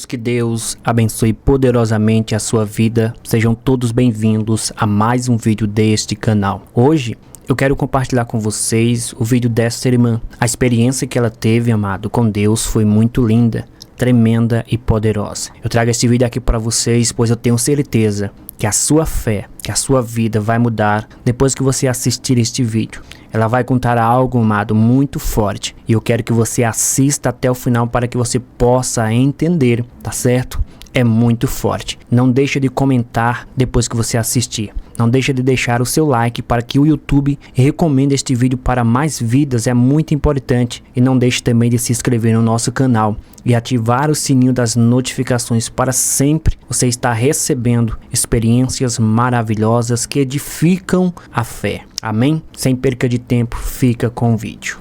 que Deus abençoe poderosamente a sua vida. Sejam todos bem-vindos a mais um vídeo deste canal. Hoje eu quero compartilhar com vocês o vídeo dessa irmã. A experiência que ela teve, amado, com Deus foi muito linda, tremenda e poderosa. Eu trago esse vídeo aqui para vocês, pois eu tenho certeza que a sua fé, que a sua vida vai mudar depois que você assistir este vídeo. Ela vai contar algo, amado, muito forte. E eu quero que você assista até o final para que você possa entender, tá certo? É muito forte. Não deixa de comentar depois que você assistir. Não deixa de deixar o seu like para que o YouTube recomende este vídeo para mais vidas. É muito importante. E não deixe também de se inscrever no nosso canal e ativar o sininho das notificações para sempre você estar recebendo experiências maravilhosas que edificam a fé. Amém? Sem perca de tempo, fica com o vídeo.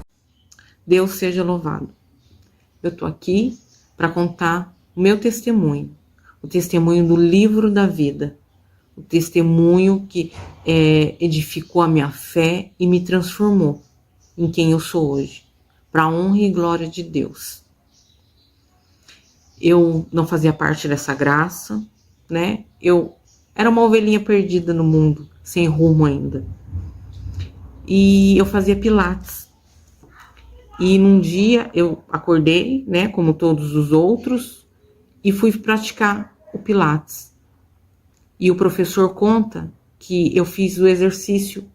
Deus seja louvado. Eu tô aqui para contar o meu testemunho. O testemunho do livro da vida. O testemunho que edificou a minha fé e me transformou em quem eu sou hoje. Para a honra e glória de Deus. Eu não fazia parte dessa graça, né? Eu era uma ovelhinha perdida no mundo, sem rumo ainda. E eu fazia pilates. E num dia eu acordei, né, como todos os outros, e fui praticar o pilates. E o professor conta que eu fiz o exercício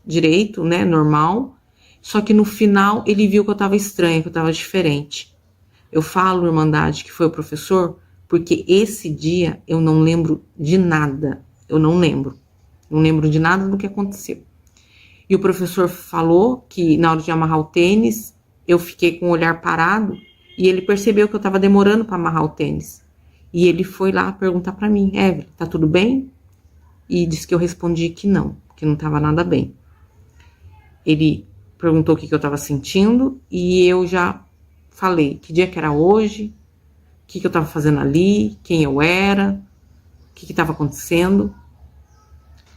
direito, né, normal, só que no final ele viu que eu estava estranha, que eu estava diferente. Eu falo, Irmandade, que foi o professor, porque esse dia eu não lembro de nada. Eu não lembro. Não lembro de nada do que aconteceu. E o professor falou que na hora de amarrar o tênis, eu fiquei com o olhar parado e ele percebeu que eu estava demorando para amarrar o tênis. E ele foi lá perguntar para mim, Evelyn, tá tudo bem? E disse que eu respondi que não estava nada bem. Ele perguntou o que eu estava sentindo e eu já falei que dia que era hoje, o que eu estava fazendo ali, quem eu era, o que estava acontecendo.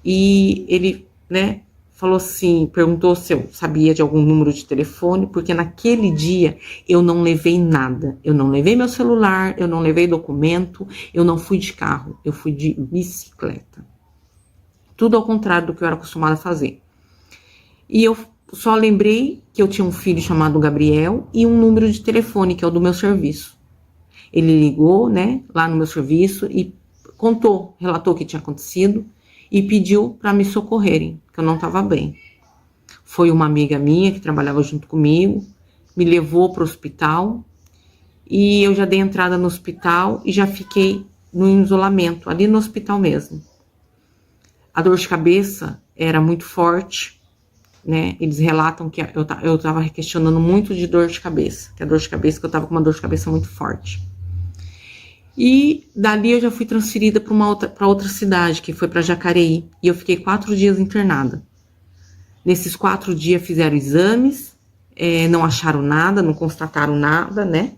E ele, né, falou assim, perguntou se eu sabia de algum número de telefone, porque naquele dia eu não levei nada. Eu não levei meu celular, eu não levei documento, eu não fui de carro, eu fui de bicicleta. Tudo ao contrário do que eu era acostumada a fazer. E eu só lembrei que eu tinha um filho chamado Gabriel e um número de telefone, que é o do meu serviço. Ele ligou, né, lá no meu serviço e relatou o que tinha acontecido e pediu para me socorrerem, que eu não estava bem. Foi uma amiga minha que trabalhava junto comigo, me levou para o hospital e eu já dei entrada no hospital e já fiquei no isolamento, ali no hospital mesmo. A dor de cabeça era muito forte, né? Eles relatam que eu estava questionando muito de dor de cabeça, que eu estava com uma dor de cabeça muito forte. E dali eu já fui transferida para outra cidade, que foi para Jacareí, e eu fiquei 4 dias internada. Nesses 4 dias fizeram exames, não acharam nada, não constataram nada, né?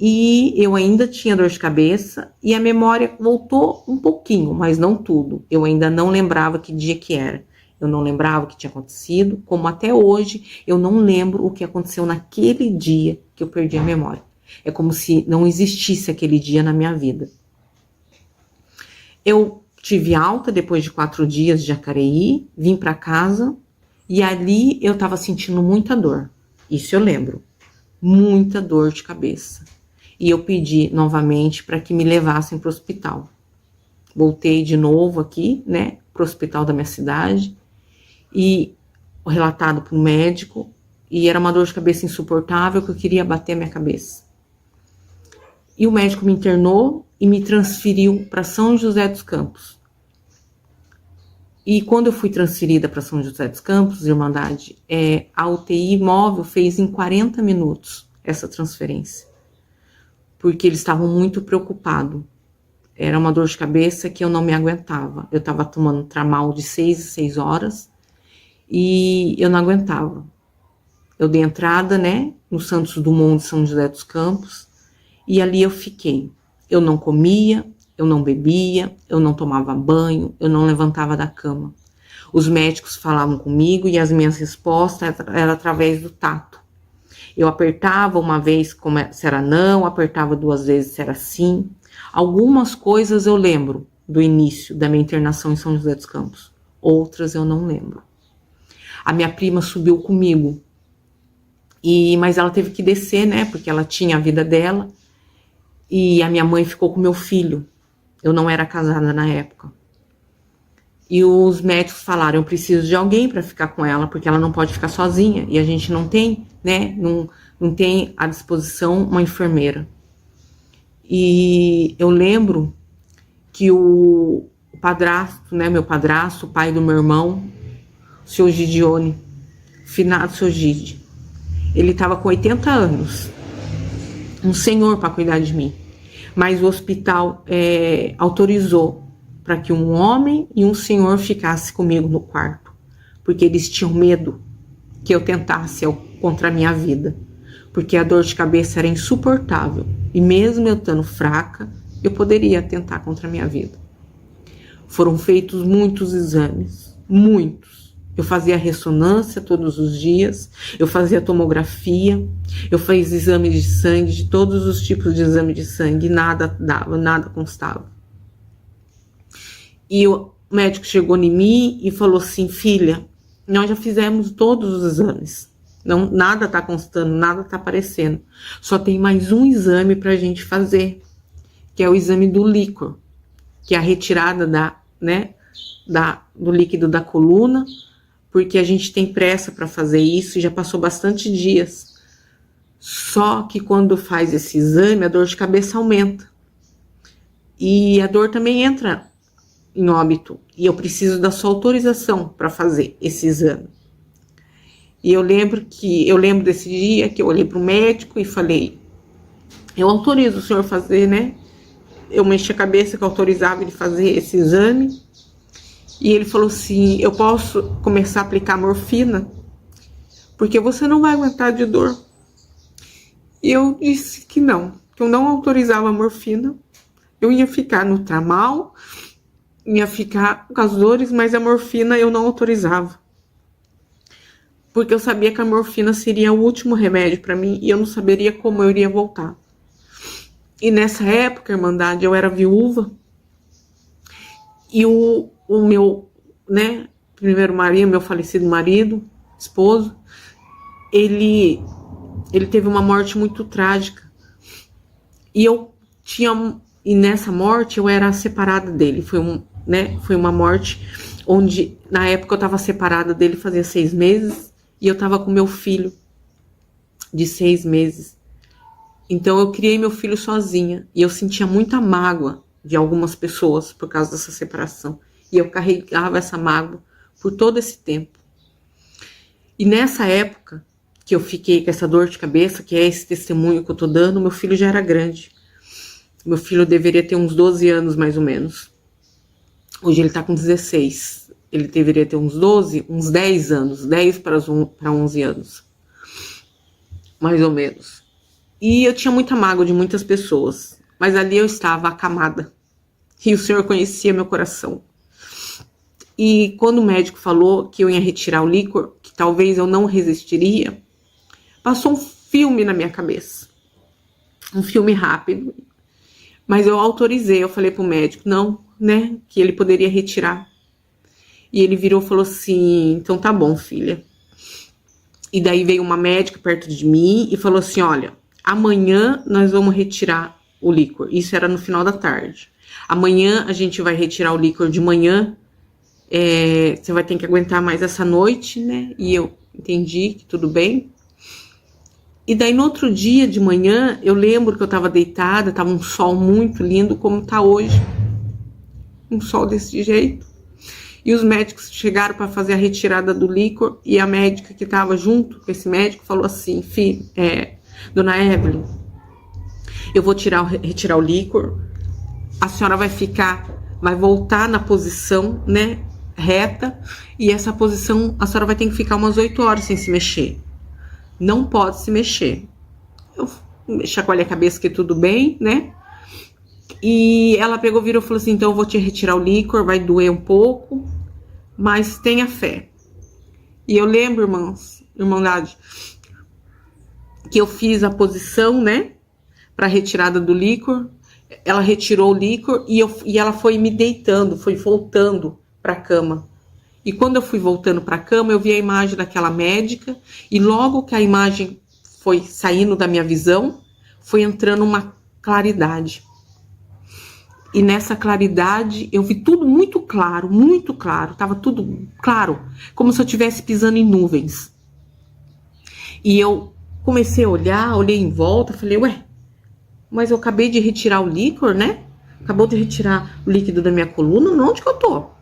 E eu ainda tinha dor de cabeça e a memória voltou um pouquinho, mas não tudo. Eu ainda não lembrava que dia que era. Eu não lembrava o que tinha acontecido, como até hoje eu não lembro o que aconteceu naquele dia que eu perdi a memória. É como se não existisse aquele dia na minha vida. Eu tive alta depois de 4 dias de Jacareí, vim para casa e ali eu estava sentindo muita dor. Isso eu lembro. Muita dor de cabeça. E eu pedi novamente para que me levassem para o hospital. Voltei de novo aqui, né, para o hospital da minha cidade e relatado para o médico. E era uma dor de cabeça insuportável que eu queria bater a minha cabeça. E o médico me internou e me transferiu para São José dos Campos. E quando eu fui transferida para São José dos Campos, Irmandade, a UTI móvel fez em 40 minutos essa transferência. Porque eles estavam muito preocupados. Era uma dor de cabeça que eu não me aguentava. Eu estava tomando Tramal de 6 em 6 horas e eu não aguentava. Eu dei entrada, né, no Santos Dumont de São José dos Campos. E ali eu fiquei. Eu não comia, eu não bebia, eu não tomava banho, eu não levantava da cama. Os médicos falavam comigo e as minhas respostas eram através do tato. Eu apertava uma vez se era não, apertava 2 vezes se era sim. Algumas coisas eu lembro do início da minha internação em São José dos Campos, outras eu não lembro. A minha prima subiu comigo, mas ela teve que descer, né, porque ela tinha a vida dela, e a minha mãe ficou com meu filho. Eu não era casada na época. E os médicos falaram, eu preciso de alguém para ficar com ela, porque ela não pode ficar sozinha, e a gente não tem, né, não tem à disposição uma enfermeira. E eu lembro que o padrasto, né, meu padrasto, o pai do meu irmão, o seu Gidione, finado seu Gide, ele estava com 80 anos, um senhor para cuidar de mim, mas o hospital autorizou para que um homem e um senhor ficassem comigo no quarto, porque eles tinham medo que eu tentasse contra a minha vida, porque a dor de cabeça era insuportável, e mesmo eu estando fraca, eu poderia atentar contra a minha vida. Foram feitos muitos exames, muitos. Eu fazia ressonância todos os dias, eu fazia tomografia, eu fazia exame de sangue, de todos os tipos de exame de sangue, nada dava, nada constava. E o médico chegou em mim e falou assim, filha, nós já fizemos todos os exames, não, nada está constando, nada está aparecendo, só tem mais um exame para a gente fazer, que é o exame do líquor, que é a retirada do líquido da coluna, porque a gente tem pressa para fazer isso e já passou bastante dias. Só que quando faz esse exame, a dor de cabeça aumenta. E a dor também entra em óbito. E eu preciso da sua autorização para fazer esse exame. E eu lembro desse dia que eu olhei para o médico e falei, eu autorizo o senhor fazer, né? Eu mexi a cabeça que eu autorizava ele fazer esse exame. E ele falou assim, eu posso começar a aplicar morfina? Porque você não vai aguentar de dor. E eu disse que não, que eu não autorizava a morfina. Eu ia ficar no tramal, ia ficar com as dores, mas a morfina eu não autorizava. Porque eu sabia que a morfina seria o último remédio para mim e eu não saberia como eu iria voltar. E nessa época, Irmandade, eu era viúva. E o meu, né, primeiro marido, meu falecido marido, esposo, ele teve uma morte muito trágica. E nessa morte eu era separada dele. Foi uma morte onde, na época, eu estava separada dele fazia 6 meses e eu estava com meu filho de 6 meses. Então eu criei meu filho sozinha e eu sentia muita mágoa de algumas pessoas por causa dessa separação. E eu carregava essa mágoa por todo esse tempo. E nessa época que eu fiquei com essa dor de cabeça, que é esse testemunho que eu tô dando, meu filho já era grande. Meu filho deveria ter uns 12 anos, mais ou menos. Hoje ele tá com 16. Ele deveria ter uns 12, uns 10 anos. 10 para 11 anos. Mais ou menos. E eu tinha muita mágoa de muitas pessoas. Mas ali eu estava acamada. E o Senhor conhecia meu coração. E quando o médico falou que eu ia retirar o líquor, que talvez eu não resistiria, passou um filme na minha cabeça. Um filme rápido. Mas eu autorizei, eu falei pro médico, não, né, que ele poderia retirar. E ele virou e falou assim, então tá bom, filha. E daí veio uma médica perto de mim e falou assim, olha, amanhã nós vamos retirar o líquor. Isso era no final da tarde. Amanhã a gente vai retirar o líquor de manhã. Você vai ter que aguentar mais essa noite, né? E eu entendi que tudo bem. E daí no outro dia de manhã, eu lembro que eu tava deitada, tava um sol muito lindo, como tá hoje. Um sol desse jeito. E os médicos chegaram para fazer a retirada do líquor, e a médica que tava junto com esse médico falou assim, dona Evelyn, eu vou retirar o líquor, a senhora vai voltar na posição, né, reta, e essa posição a senhora vai ter que ficar umas 8 horas sem se mexer. Não pode se mexer. Eu chacoalhei a cabeça que tudo bem, né? E ela virou e falou assim, então eu vou te retirar o líquor, vai doer um pouco, mas tenha fé. E eu lembro, Irmandade, que eu fiz a posição, né, para retirada do líquor. Ela retirou o líquor e ela foi me deitando, foi voltando para a cama. E quando eu fui voltando para a cama, eu vi a imagem daquela médica, e logo que a imagem foi saindo da minha visão, foi entrando uma claridade. E nessa claridade eu vi tudo muito claro, estava tudo claro, como se eu estivesse pisando em nuvens. E eu comecei a olhar, olhei em volta, falei, ué, mas eu acabei de retirar o líquor, né? Acabou de retirar o líquido da minha coluna, onde que eu tô?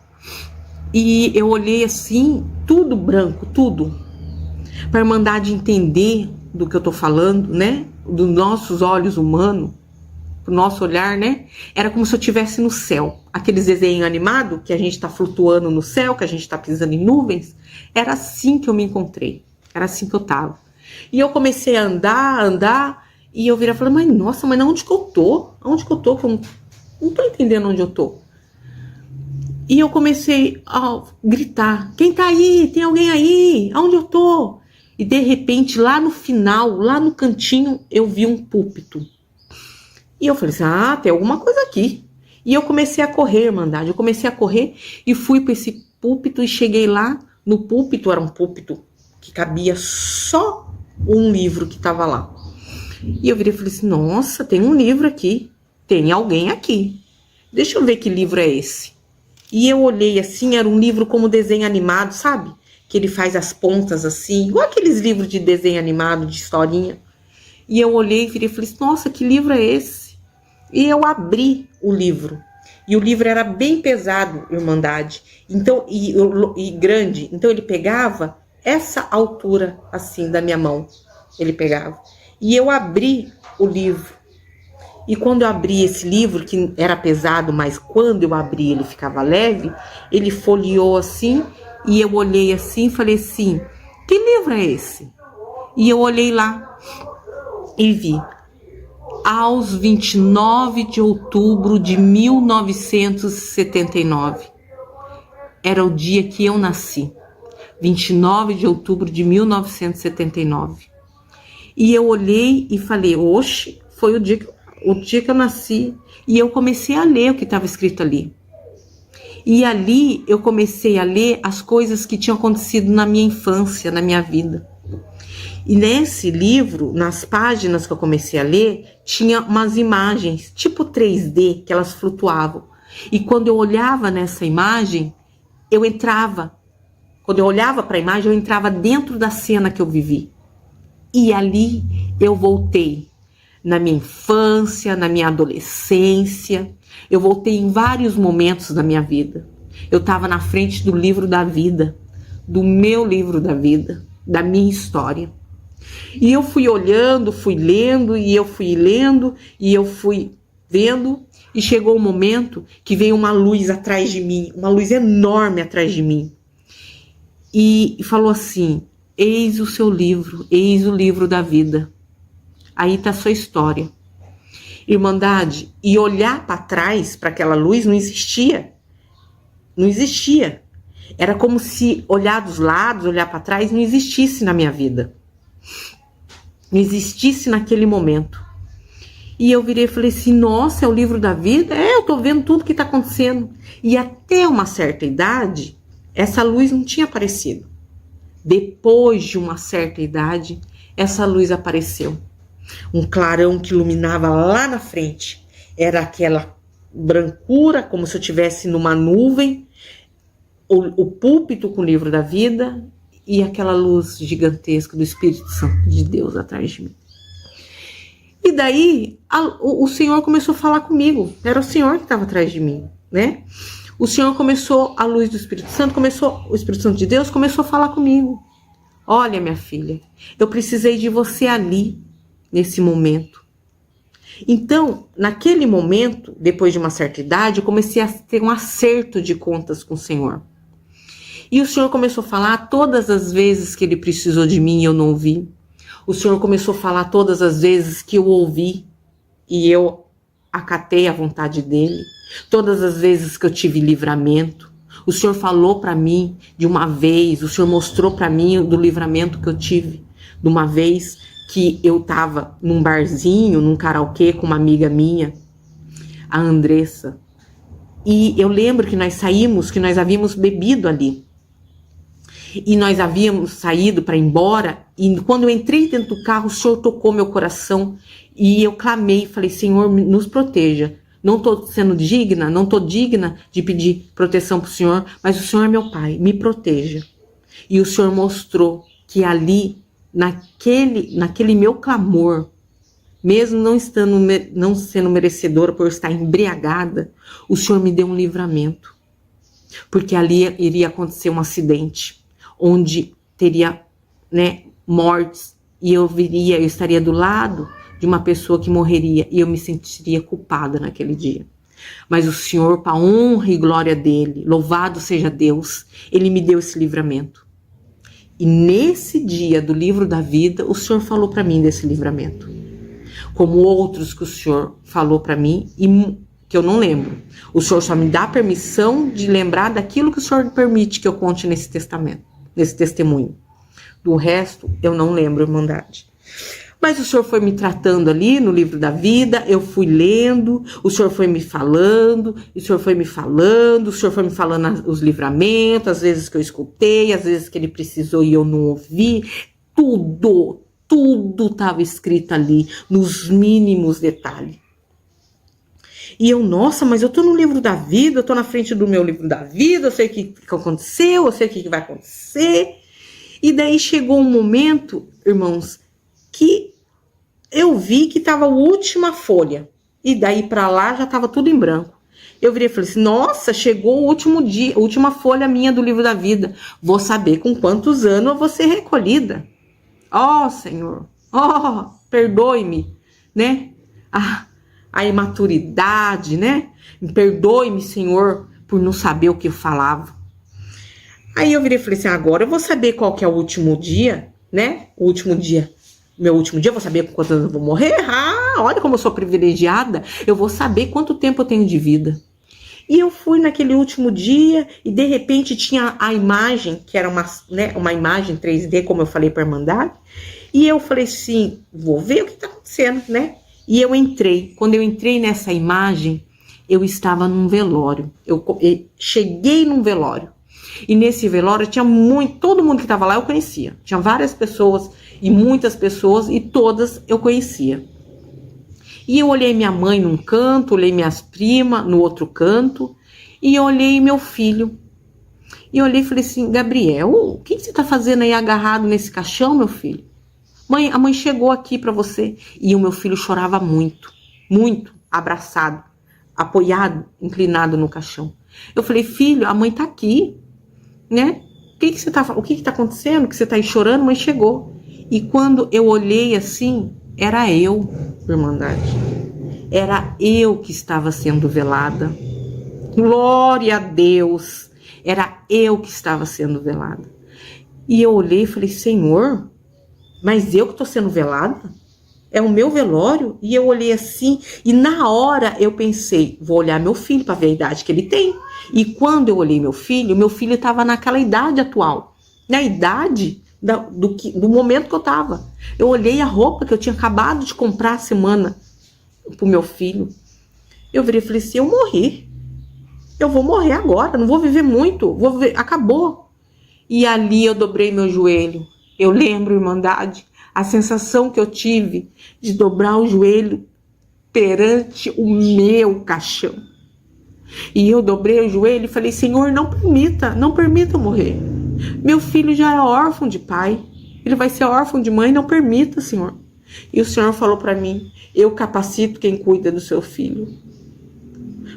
E eu olhei assim, tudo branco, tudo. Para a Irmandade entender do que eu tô falando, né? Dos nossos olhos humanos, o nosso olhar, né? Era como se eu estivesse no céu. Aqueles desenhos animados que a gente tá flutuando no céu, que a gente tá pisando em nuvens. Era assim que eu me encontrei. Era assim que eu tava. E eu comecei a andar, e eu virei e falei, mas nossa, mas onde que eu tô? Onde que eu tô? Eu não tô entendendo onde eu tô. E eu comecei a gritar, quem tá aí? Tem alguém aí? Aonde eu tô? E de repente, lá no final, lá no cantinho, eu vi um púlpito. E eu falei assim, tem alguma coisa aqui. E eu comecei a correr, Irmandade. Eu comecei a correr e fui para esse púlpito e cheguei lá. No púlpito, era um púlpito que cabia só um livro que estava lá. E eu virei e falei assim, nossa, tem um livro aqui. Tem alguém aqui. Deixa eu ver que livro é esse. E eu olhei assim, era um livro como desenho animado, sabe? Que ele faz as pontas assim, igual aqueles livros de desenho animado, de historinha. E eu olhei e virei e falei, nossa, que livro é esse? E eu abri o livro. E o livro era bem pesado, Irmandade. Então, e grande. Então ele pegava essa altura assim da minha mão. Ele pegava. E eu abri o livro. E quando eu abri esse livro, que era pesado, mas quando eu abri ele ficava leve, ele folheou assim, e eu olhei assim e falei assim, que livro é esse? E eu olhei lá e vi, aos 29 de outubro de 1979. Era o dia que eu nasci, 29 de outubro de 1979. E eu olhei e falei, oxe, foi o dia que eu nasci. E eu comecei a ler o que estava escrito ali. E ali eu comecei a ler as coisas que tinham acontecido na minha infância, na minha vida. E nesse livro, nas páginas que eu comecei a ler, tinha umas imagens, tipo 3D, que elas flutuavam. E quando eu olhava nessa imagem, eu entrava. Quando eu olhava para a imagem, eu entrava dentro da cena que eu vivi. E ali eu voltei. Na minha infância, na minha adolescência. Eu voltei em vários momentos da minha vida. Eu estava na frente do livro da vida, do meu livro da vida, da minha história. E eu fui olhando, fui lendo, e eu fui lendo, e eu fui vendo, e chegou um momento que veio uma luz atrás de mim, uma luz enorme atrás de mim. E falou assim, eis o seu livro, eis o livro da vida. Aí está a sua história. Irmandade, e olhar para trás, para aquela luz, não existia. Não existia. Era como se olhar dos lados, olhar para trás, não existisse na minha vida. Não existisse naquele momento. E eu virei e falei assim, nossa, é o livro da vida? Eu tô vendo tudo que tá acontecendo. E até uma certa idade, essa luz não tinha aparecido. Depois de uma certa idade, essa luz apareceu. Um clarão que iluminava lá na frente. Era aquela brancura, como se eu estivesse numa nuvem. O púlpito com o livro da vida e aquela luz gigantesca do Espírito Santo de Deus atrás de mim. E daí o Senhor começou a falar comigo. Era o Senhor que estava atrás de mim, né? O Senhor começou, a luz do Espírito Santo, o Espírito Santo de Deus começou a falar comigo. Olha, minha filha, eu precisei de você ali, nesse momento. Então, naquele momento, depois de uma certa idade, eu comecei a ter um acerto de contas com o Senhor. E o Senhor começou a falar todas as vezes que Ele precisou de mim e eu não ouvi. O Senhor começou a falar todas as vezes que eu ouvi e eu acatei a vontade dEle. Todas as vezes que eu tive livramento. O Senhor falou para mim de uma vez, o Senhor mostrou para mim do livramento que eu tive de uma vez que eu tava num barzinho, num karaokê com uma amiga minha, a Andressa. E eu lembro que nós saímos, que nós havíamos bebido ali. E nós havíamos saído para ir embora. E quando eu entrei dentro do carro, o Senhor tocou meu coração. E eu clamei, falei, Senhor, nos proteja. Não estou sendo digna, não estou digna de pedir proteção para o Senhor, mas o Senhor é meu Pai, me proteja. E o Senhor mostrou que ali, naquele meu clamor, mesmo não sendo merecedora por estar embriagada, o Senhor me deu um livramento. Porque ali iria acontecer um acidente, onde teria, né, mortes, e eu estaria do lado de uma pessoa que morreria, e eu me sentiria culpada naquele dia. Mas o Senhor, para a honra e glória dele, louvado seja Deus, ele me deu esse livramento. E nesse dia do livro da vida, o Senhor falou para mim desse livramento. Como outros que o Senhor falou para mim e que eu não lembro. O Senhor só me dá permissão de lembrar daquilo que o Senhor permite que eu conte nesse testamento, nesse testemunho. Do resto, eu não lembro, irmandade. Mas o Senhor foi me tratando ali no livro da vida, eu fui lendo, o Senhor foi me falando, o Senhor foi me falando os livramentos, as vezes que eu escutei, as vezes que ele precisou e eu não ouvi, tudo estava escrito ali, nos mínimos detalhes. E eu, nossa, mas eu tô no livro da vida, eu tô na frente do meu livro da vida, eu sei o que aconteceu, eu sei o que vai acontecer. E daí chegou um momento, irmãos, que eu vi que tava a última folha. E daí pra lá já tava tudo em branco. Eu virei e falei assim, nossa, chegou o último dia, a última folha minha do livro da vida. Vou saber com quantos anos eu vou ser recolhida. Ó, Senhor, perdoe-me, né? A imaturidade, né? Perdoe-me, Senhor, por não saber o que eu falava. Aí eu virei e falei assim, agora eu vou saber qual que é o último dia, né? O último dia, meu último dia, eu vou saber com quantos anos eu vou morrer. Olha como eu sou privilegiada, eu vou saber quanto tempo eu tenho de vida. E eu fui naquele último dia e de repente tinha a imagem, que era uma imagem 3D, como eu falei para a Irmandade. E eu falei assim, vou ver o que está acontecendo, né? E eu entrei. Quando eu entrei nessa imagem, eu estava num velório. Eu cheguei num velório. E nesse velório tinha todo mundo que estava lá eu conhecia. Tinha várias pessoas e muitas pessoas e todas eu conhecia. E eu olhei minha mãe num canto, olhei minhas primas no outro canto e eu olhei meu filho. E eu olhei e falei assim, Gabriel, o que você está fazendo aí agarrado nesse caixão, meu filho? Mãe, a mãe chegou aqui para você. E o meu filho chorava muito, muito, abraçado, apoiado, inclinado no caixão. Eu falei, filho, a mãe tá aqui, né? O que tá acontecendo? Que você tá aí chorando? A mãe chegou. E quando eu olhei assim, era eu, Irmandade. Era eu que estava sendo velada. Glória a Deus. Era eu que estava sendo velada. E eu olhei e falei, Senhor, mas eu que estou sendo velada? É o meu velório? E eu olhei assim, e na hora eu pensei, vou olhar meu filho para ver a idade que ele tem. E quando eu olhei meu filho estava naquela idade atual. Na idade do momento que eu estava. Eu olhei a roupa que eu tinha acabado de comprar a semana pro meu filho. Eu virei e falei assim, eu morri. Eu vou morrer agora, não vou viver muito. Acabou. E ali eu dobrei meu joelho. Eu lembro, Irmandade, a sensação que eu tive de dobrar o joelho perante o meu caixão. E eu dobrei o joelho e falei, Senhor, não permita eu morrer. Meu filho já é órfão de pai, ele vai ser órfão de mãe, não permita, Senhor. E o Senhor falou para mim, eu capacito quem cuida do seu filho.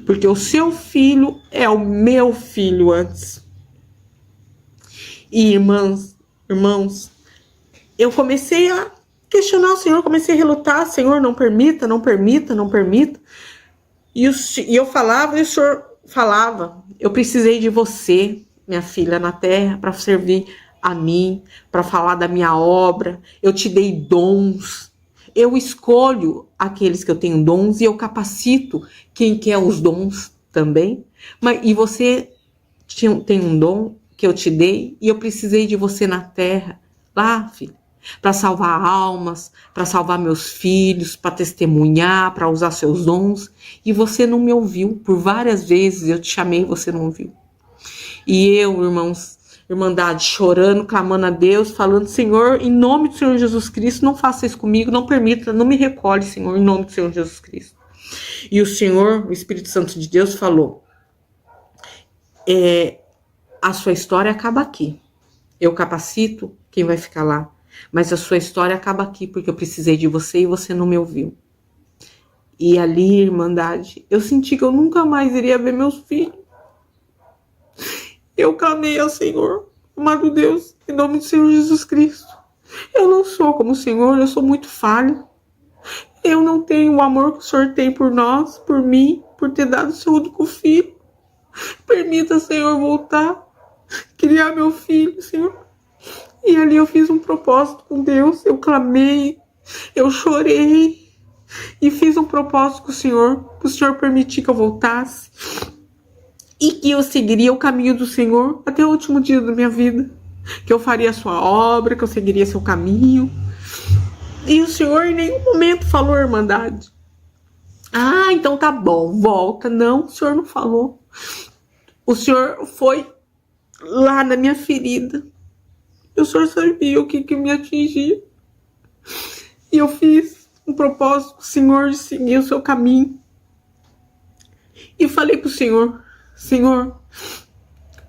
Porque o seu filho é o meu filho antes. E irmãos, eu comecei a questionar o Senhor, comecei a relutar, Senhor, não permita. E eu falava, e o Senhor falava, eu precisei de você, minha filha, na terra, para servir a mim, para falar da minha obra, eu te dei dons, eu escolho aqueles que eu tenho dons e eu capacito quem quer os dons também, e você tem um dom que eu te dei e eu precisei de você na terra, lá, filha, para salvar almas, para salvar meus filhos, para testemunhar, para usar seus dons, e você não me ouviu. Por várias vezes eu te chamei e você não ouviu. E eu, irmãos, Irmandade, chorando, clamando a Deus, falando: Senhor, em nome do Senhor Jesus Cristo, não faça isso comigo, não permita, não me recolhe, Senhor, em nome do Senhor Jesus Cristo. E o Senhor, o Espírito Santo de Deus, falou: a sua história acaba aqui. Eu capacito quem vai ficar lá, mas a sua história acaba aqui, porque eu precisei de você e você não me ouviu. E ali, Irmandade, eu senti que eu nunca mais iria ver meus filhos. Eu clamei ao Senhor: amado Deus, em nome do Senhor Jesus Cristo, eu não sou como o Senhor, eu sou muito falha. Eu não tenho o amor que o Senhor tem por nós, por mim, por ter dado o seu único filho. Permita, Senhor, voltar, criar meu filho, Senhor. E ali eu fiz um propósito com Deus, eu clamei, eu chorei e fiz um propósito com o Senhor, para o Senhor permitir que eu voltasse e que eu seguiria o caminho do Senhor até o último dia da minha vida, que eu faria a sua obra, que eu seguiria seu caminho. E o Senhor em nenhum momento falou: Irmandade, então tá bom, volta. Não, o Senhor não falou. O Senhor foi lá na minha ferida. O Senhor sabia o que me atingia. E eu fiz um propósito com o Senhor de seguir o seu caminho. E falei pro Senhor: Senhor,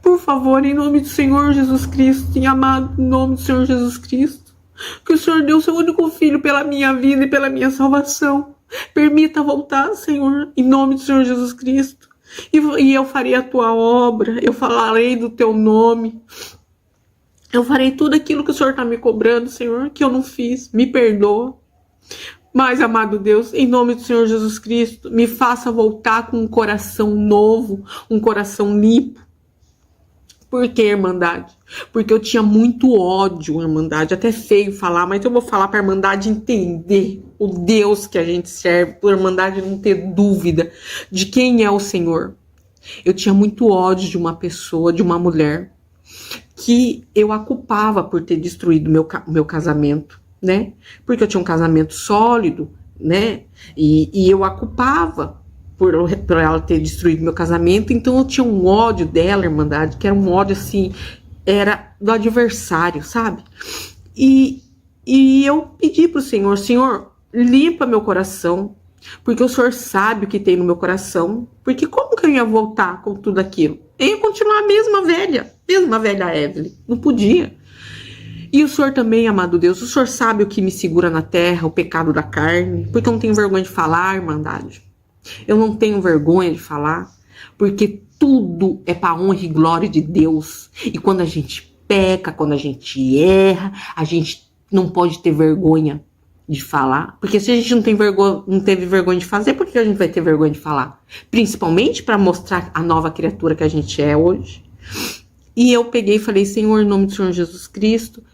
por favor, em nome do Senhor Jesus Cristo, em amado nome do Senhor Jesus Cristo, que o Senhor deu o seu único filho pela minha vida e pela minha salvação. Permita voltar, Senhor, em nome do Senhor Jesus Cristo. E eu farei a tua obra, eu falarei do teu nome. Eu farei tudo aquilo que o Senhor está me cobrando, Senhor, que eu não fiz. Me perdoa. Mas, amado Deus, em nome do Senhor Jesus Cristo, me faça voltar com um coração novo, um coração limpo. Por quê, Irmandade? Porque eu tinha muito ódio, Irmandade. Até feio falar, mas eu vou falar para a Irmandade entender o Deus que a gente serve, para a Irmandade não ter dúvida de quem é o Senhor. Eu tinha muito ódio de uma pessoa, de uma mulher, que eu a culpava por ter destruído meu casamento, né? Porque eu tinha um casamento sólido, né? E eu a culpava por ela ter destruído meu casamento. Então eu tinha um ódio dela, Irmandade, que era um ódio assim, era do adversário, sabe? E eu pedi pro Senhor: Senhor, limpa meu coração, porque o Senhor sabe o que tem no meu coração. Porque como que eu ia voltar com tudo aquilo? Eu ia continuar a mesma velha Evelyn, não podia. E o Senhor também, amado Deus, o Senhor sabe o que me segura na terra, o pecado da carne, porque eu não tenho vergonha de falar, Irmandade. Eu não tenho vergonha de falar, porque tudo é para honra e glória de Deus. E quando a gente peca, quando a gente erra, a gente não pode ter vergonha de falar, porque se a gente não teve vergonha de fazer, por que a gente vai ter vergonha de falar? Principalmente para mostrar a nova criatura que a gente é hoje. E eu peguei e falei: Senhor, em nome do Senhor Jesus Cristo,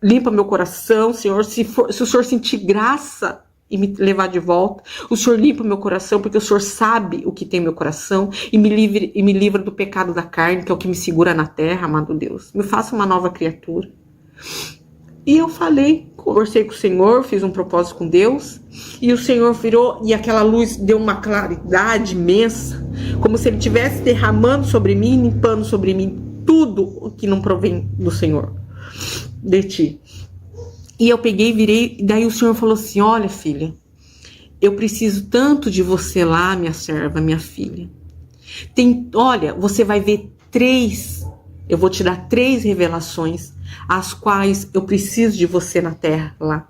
limpa meu coração, Senhor. Se o Senhor sentir graça e me levar de volta, o Senhor limpa meu coração, porque o Senhor sabe o que tem no meu coração, e me livra do pecado da carne, que é o que me segura na terra, amado Deus. Me faça uma nova criatura. E eu conversei com o Senhor, fiz um propósito com Deus, e o Senhor virou, e aquela luz deu uma claridade imensa, como se Ele estivesse derramando sobre mim, limpando sobre mim tudo o que não provém do Senhor, de ti. E eu peguei e virei, e daí o Senhor falou assim: olha, filha, eu preciso tanto de você lá, minha serva, minha filha. Olha, você vai ver eu vou te dar 3 revelações, as quais eu preciso de você na terra lá.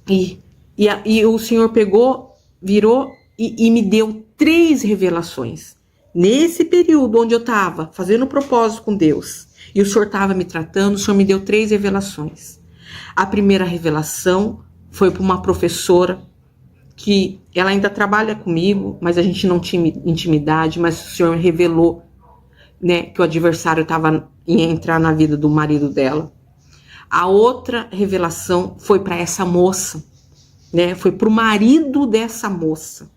E o Senhor pegou, virou e me deu 3 revelações. Nesse período onde eu estava fazendo propósito com Deus, e o Senhor estava me tratando, o Senhor me deu 3 revelações. A primeira revelação foi para uma professora, que ela ainda trabalha comigo, mas a gente não tinha intimidade, mas o Senhor revelou, né, que o adversário ia entrar na vida do marido dela. A outra revelação foi para essa moça, né, foi para o marido dessa moça,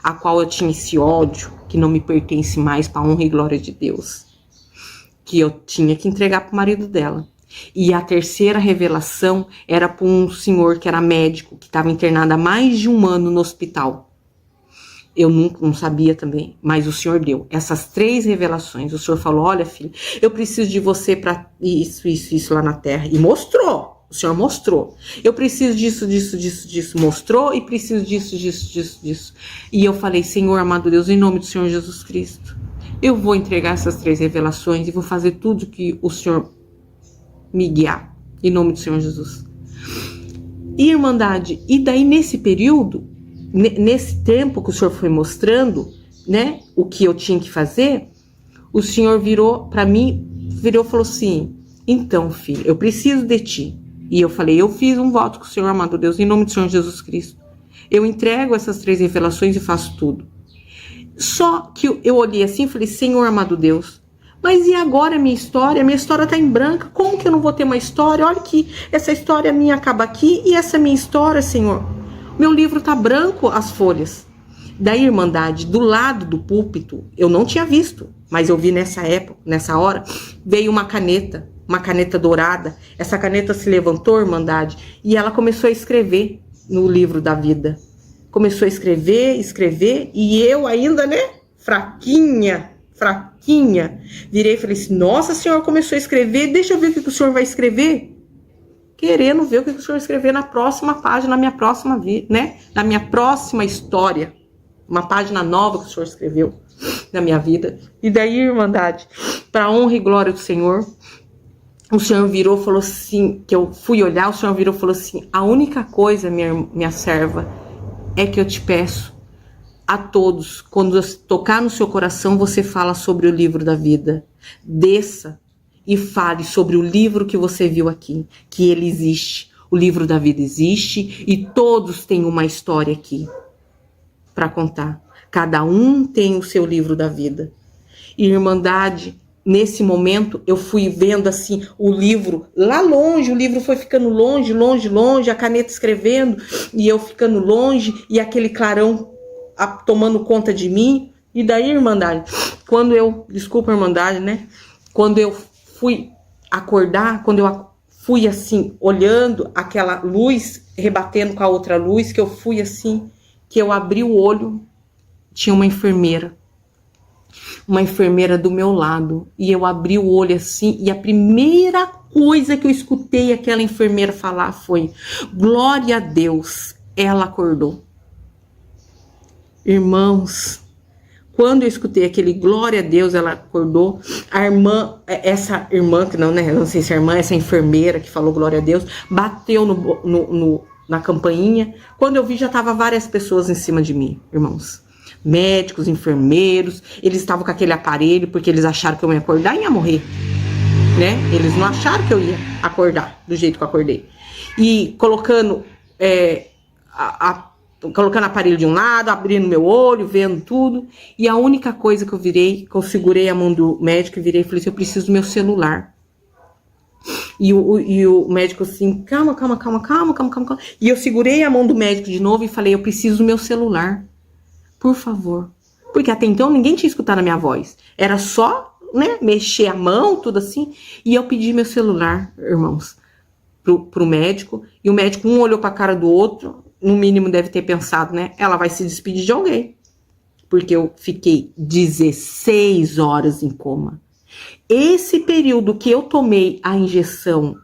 a qual eu tinha esse ódio, que não me pertence mais, para a honra e glória de Deus, que eu tinha que entregar para o marido dela. E a terceira revelação era para um senhor que era médico, que estava internado há mais de 1 ano no hospital. Eu não sabia também, mas o Senhor deu essas 3 revelações. O Senhor falou: olha, filho, eu preciso de você para isso lá na terra. E mostrou. O Senhor mostrou. Eu preciso disso. Mostrou e preciso disso. E eu falei: Senhor, amado Deus, em nome do Senhor Jesus Cristo, eu vou entregar essas 3 revelações e vou fazer tudo que o Senhor me guiar. Em nome do Senhor Jesus. E, irmandade, e daí nesse período, nesse tempo que o Senhor foi mostrando, né, o que eu tinha que fazer, o Senhor virou para mim, e falou assim: então, filho, eu preciso de ti. E eu falei: eu fiz um voto com o Senhor, amado Deus, em nome do Senhor Jesus Cristo. Eu entrego essas 3 revelações e faço tudo. Só que eu olhei assim e falei: Senhor, amado Deus, mas e agora a minha história? A minha história tá em branco. Como que eu não vou ter uma história? Olha que essa história minha acaba aqui e essa minha história, Senhor. Meu livro tá branco, as folhas. Daí, irmandade, do lado do púlpito, eu não tinha visto, mas eu vi nessa época, nessa hora, veio uma caneta dourada. Essa caneta se levantou, irmandade, e ela começou a escrever no livro da vida. Começou a escrever, e eu ainda, né, fraquinha, virei e falei assim: nossa, Senhor, começou a escrever, deixa eu ver o que o Senhor vai escrever. Querendo ver o que o Senhor escrever na próxima página, na minha próxima vida, né? Na minha próxima história. Uma página nova que o Senhor escreveu na minha vida. E daí, irmandade, para a honra e glória do Senhor, o Senhor virou e falou assim, que eu fui olhar, o Senhor virou e falou assim: a única coisa, minha serva, é que eu te peço a todos, quando tocar no seu coração, você fala sobre o livro da vida. Desça e fale sobre o livro que você viu aqui, que ele existe. O livro da vida existe e todos têm uma história aqui para contar. Cada um tem o seu livro da vida. E, irmandade, nesse momento eu fui vendo assim o livro lá longe, o livro foi ficando longe, a caneta escrevendo e eu ficando longe e aquele clarão tomando conta de mim. E daí, irmandade, desculpa, irmandade, né? Quando eu fui acordar, quando eu fui assim, olhando aquela luz, rebatendo com a outra luz, que eu fui assim, que eu abri o olho, tinha uma enfermeira do meu lado, e eu abri o olho assim, e a primeira coisa que eu escutei aquela enfermeira falar foi: glória a Deus, ela acordou. Irmãos, quando eu escutei aquele glória a Deus, ela acordou, essa irmã, que não, né, não sei se é irmã, essa enfermeira que falou glória a Deus, bateu na campainha. Quando eu vi, já tava várias pessoas em cima de mim, irmãos. Médicos, enfermeiros, eles estavam com aquele aparelho, porque eles acharam que eu ia acordar e ia morrer, né? Eles não acharam que eu ia acordar do jeito que eu acordei. E colocando colocando aparelho de um lado, abrindo meu olho, vendo tudo. E a única coisa que eu segurei a mão do médico e virei e falei assim: eu preciso do meu celular. E o médico assim: calma. E eu segurei a mão do médico de novo e falei: eu preciso do meu celular, por favor. Porque até então ninguém tinha escutado a minha voz. Era só, né, mexer a mão, tudo assim. E eu pedi meu celular, irmãos, pro médico. E o médico, um olhou pra cara do outro. No mínimo deve ter pensado, né? Ela vai se despedir de alguém. Porque eu fiquei 16 horas em coma. Esse período que eu tomei a injeção,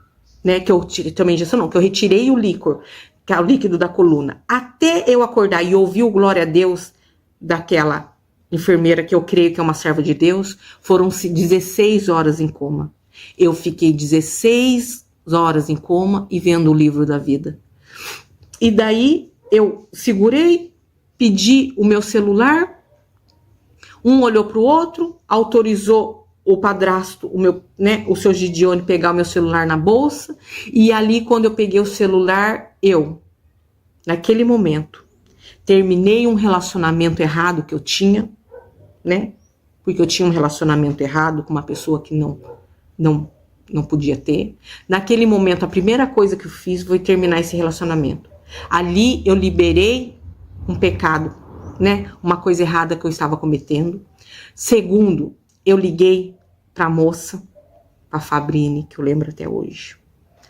né? Que eu retirei o líquor, que é o líquido da coluna, até eu acordar e ouvir o glória a Deus daquela enfermeira, que eu creio que é uma serva de Deus, foram 16 horas em coma. Eu fiquei 16 horas em coma e vendo o livro da vida. E daí eu segurei, pedi o meu celular, um olhou para o outro, autorizou o padrasto, o seu Gideone, pegar o meu celular na bolsa, e ali quando eu peguei o celular, naquele momento, terminei um relacionamento errado que eu tinha, né? Porque eu tinha um relacionamento errado com uma pessoa que não podia ter. Naquele momento, a primeira coisa que eu fiz foi terminar esse relacionamento. Ali eu liberei um pecado, né? Uma coisa errada que eu estava cometendo. Segundo, eu liguei para a moça, para Fabrini, que eu lembro até hoje.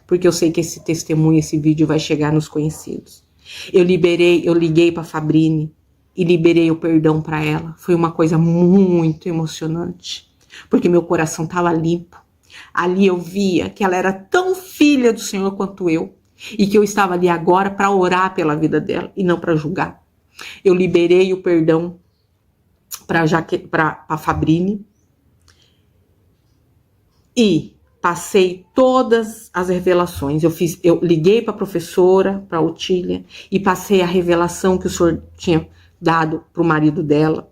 Porque eu sei que esse testemunho, esse vídeo vai chegar nos conhecidos. Eu liguei para Fabrini e liberei o perdão para ela. Foi uma coisa muito emocionante, porque meu coração estava limpo. Ali eu via que ela era tão filha do Senhor quanto eu, e que eu estava ali agora para orar pela vida dela e não para julgar. Eu liberei o perdão para Fabrini e passei todas as revelações. Eu liguei para a professora, para a Otília, e passei a revelação que o Senhor tinha dado para o marido dela.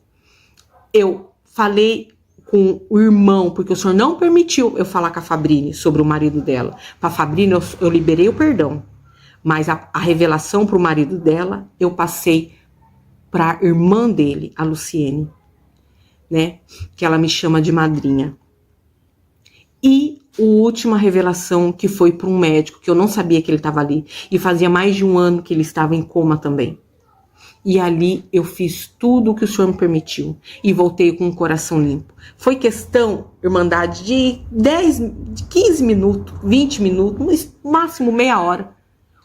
Eu falei com o irmão, porque o Senhor não permitiu eu falar com a Fabrini sobre o marido dela. Para a Fabrini eu liberei o perdão, mas a revelação para o marido dela eu passei para a irmã dele, a Luciene, né? Que ela me chama de madrinha. E a última revelação que foi para um médico, que eu não sabia que ele estava ali, e fazia mais de 1 ano que ele estava em coma também. E ali eu fiz tudo o que o Senhor me permitiu e voltei com o coração limpo. Foi questão, irmandade, de 15 minutos, 20 minutos, no máximo meia hora.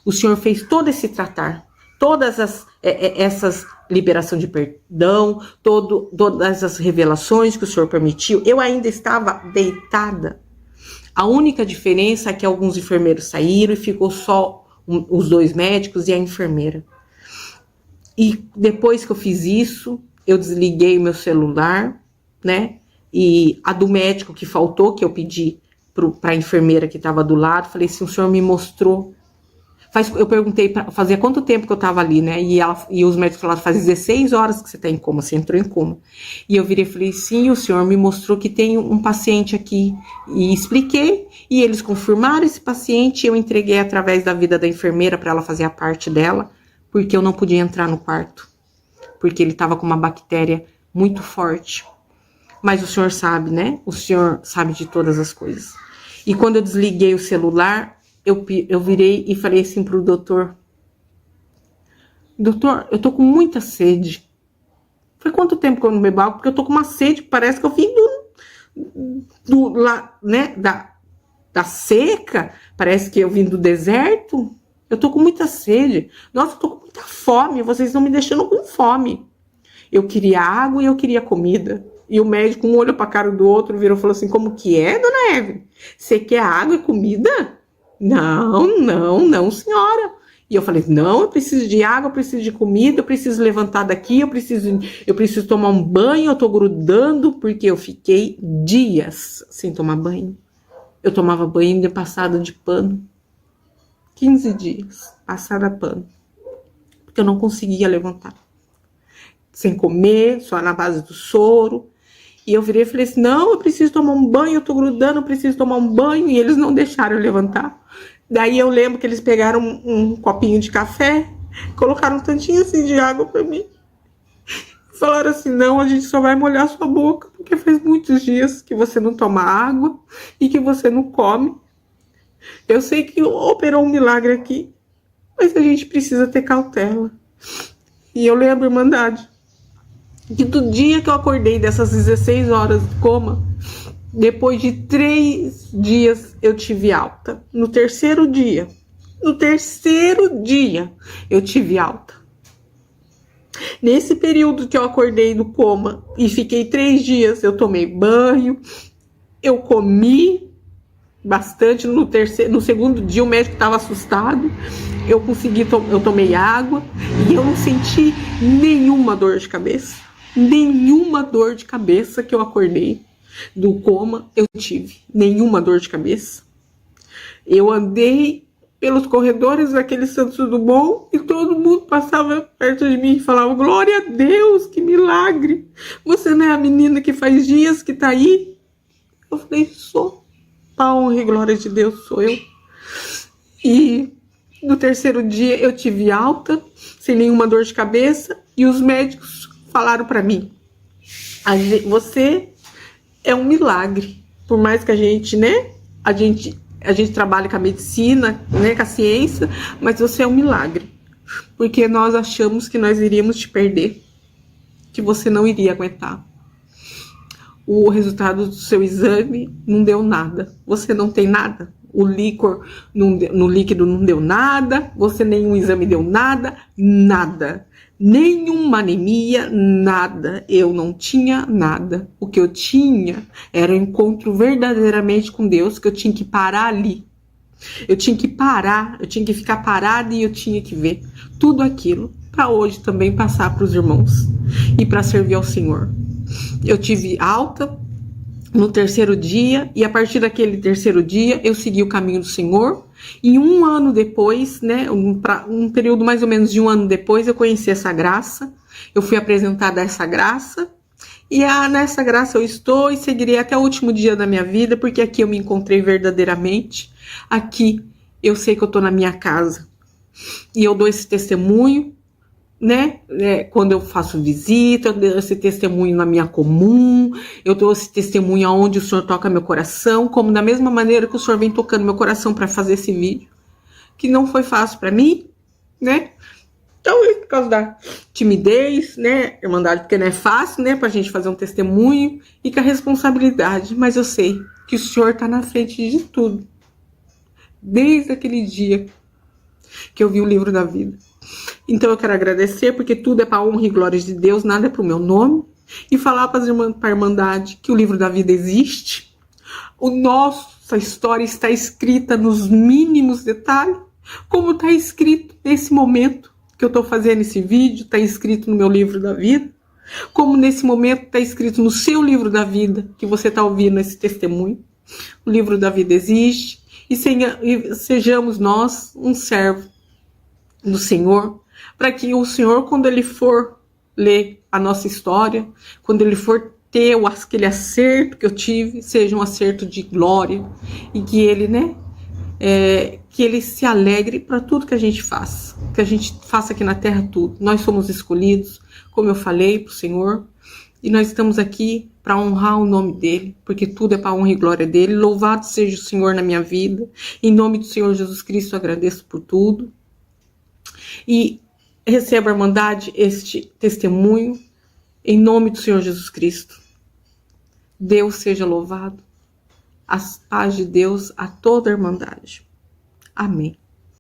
O Senhor fez todo esse tratar, todas essas liberação de perdão, todas as revelações que o Senhor permitiu. Eu ainda estava deitada. A única diferença é que alguns enfermeiros saíram e ficou só os 2 médicos e a enfermeira. E depois que eu fiz isso, eu desliguei o meu celular, né? E a do médico que faltou, que eu pedi para a enfermeira que estava do lado, falei assim, o Senhor me mostrou. Eu perguntei, fazia quanto tempo que eu estava ali, né? E os médicos falaram, faz 16 horas que você está em coma, você entrou em coma. E eu virei e falei, sim, o Senhor me mostrou que tem um paciente aqui. E expliquei, e eles confirmaram esse paciente, e eu entreguei através da vida da enfermeira para ela fazer a parte dela, porque eu não podia entrar no quarto, porque ele estava com uma bactéria muito forte. Mas o Senhor sabe, né? O Senhor sabe de todas as coisas. E quando eu desliguei o celular, eu virei e falei assim pro doutor, eu tô com muita sede. Foi quanto tempo que eu não bebo água? Porque eu tô com uma sede, parece que eu vim da seca, parece que eu vim do deserto. Eu tô com muita sede. Nossa, eu tô com muita fome. Vocês estão me deixando com fome. Eu queria água e eu queria comida. E o médico, um olhou pra cara do outro, virou e falou assim, como que é, dona Eve? Você quer água e comida? Não, senhora. E eu falei, não, eu preciso de água, eu preciso de comida, eu preciso levantar daqui, eu preciso tomar um banho, eu tô grudando, porque eu fiquei dias sem tomar banho. Eu tomava banho de passada de pano. 15 dias, passada pano. Porque eu não conseguia levantar. Sem comer, só na base do soro. E eu virei e falei assim, não, eu preciso tomar um banho, eu tô grudando, eu preciso tomar um banho. E eles não deixaram eu levantar. Daí eu lembro que eles pegaram um copinho de café, colocaram um tantinho assim de água pra mim. Falaram assim, não, a gente só vai molhar sua boca, porque faz muitos dias que você não toma água e que você não come. Eu sei que operou um milagre aqui, mas a gente precisa ter cautela. E eu lembro, irmandade, que do dia que eu acordei dessas 16 horas de coma, depois de 3 dias eu tive alta. No terceiro dia eu tive alta. Nesse período que eu acordei do coma e fiquei 3 dias, eu tomei banho, eu comi bastante. No segundo dia o médico estava assustado, eu tomei água e eu não senti nenhuma dor de cabeça. Nenhuma dor de cabeça que eu acordei do coma eu tive. Nenhuma dor de cabeça. Eu andei pelos corredores daquele Santos Dumont e todo mundo passava perto de mim e falava, glória a Deus, que milagre. Você não é a menina que faz dias que tá aí? Eu falei, sou. Pra honra e glória de Deus, sou eu. E no terceiro dia eu tive alta, sem nenhuma dor de cabeça, e os médicos falaram pra mim, você é um milagre. Por mais que a gente trabalha com a medicina, né, com a ciência, mas você é um milagre. Porque nós achamos que nós iríamos te perder, que você não iria aguentar. o resultado do seu exame não deu nada. Você não tem nada. O líquor no líquido não deu nada. Você nenhum exame deu nada. Nada. Nenhuma anemia, nada. Eu não tinha nada. O que eu tinha era um encontro verdadeiramente com Deus, que eu tinha que parar ali. Eu tinha que parar, eu tinha que ficar parada e eu tinha que ver tudo aquilo para hoje também passar para os irmãos e para servir ao Senhor. Eu tive alta no terceiro dia e a partir daquele terceiro dia eu segui o caminho do Senhor e um ano depois, né, um período mais ou menos de um ano depois, eu conheci essa graça, eu fui apresentada a essa graça e nessa graça eu estou e seguirei até o último dia da minha vida, porque aqui eu me encontrei verdadeiramente, aqui eu sei que eu estou na minha casa e eu dou esse testemunho, né? Quando eu faço visita, eu dou esse testemunho na minha comum, eu dou esse testemunho aonde o Senhor toca meu coração, como da mesma maneira que o Senhor vem tocando meu coração para fazer esse vídeo, que não foi fácil para mim, né? Talvez por causa da timidez, né, Irmandade, porque não é fácil, né, pra gente fazer um testemunho e com a responsabilidade, mas eu sei que o Senhor tá na frente de tudo. Desde aquele dia que eu vi o livro da vida. Então eu quero agradecer, porque tudo é para honra e glória de Deus, nada é pro meu nome, e falar para a Irmandade que o livro da vida existe. Nossa história está escrita nos mínimos detalhes, como está escrito nesse momento que eu estou fazendo esse vídeo, está escrito no meu livro da vida, como nesse momento está escrito no seu livro da vida, que você está ouvindo esse testemunho. O livro da vida existe, e sejamos nós um servo do Senhor, para que o Senhor, quando Ele for ler a nossa história, quando Ele for ter aquele acerto que eu tive, seja um acerto de glória, e que Ele, né, que Ele se alegre para tudo que a gente faça, que a gente faça aqui na terra tudo. Nós somos escolhidos, como eu falei para o Senhor, e nós estamos aqui para honrar o nome dEle, porque tudo é para a honra e glória dEle. Louvado seja o Senhor na minha vida. Em nome do Senhor Jesus Cristo, eu agradeço por tudo. E receba, Irmandade, este testemunho, em nome do Senhor Jesus Cristo. Deus seja louvado. A paz de Deus a toda a Irmandade. Amém.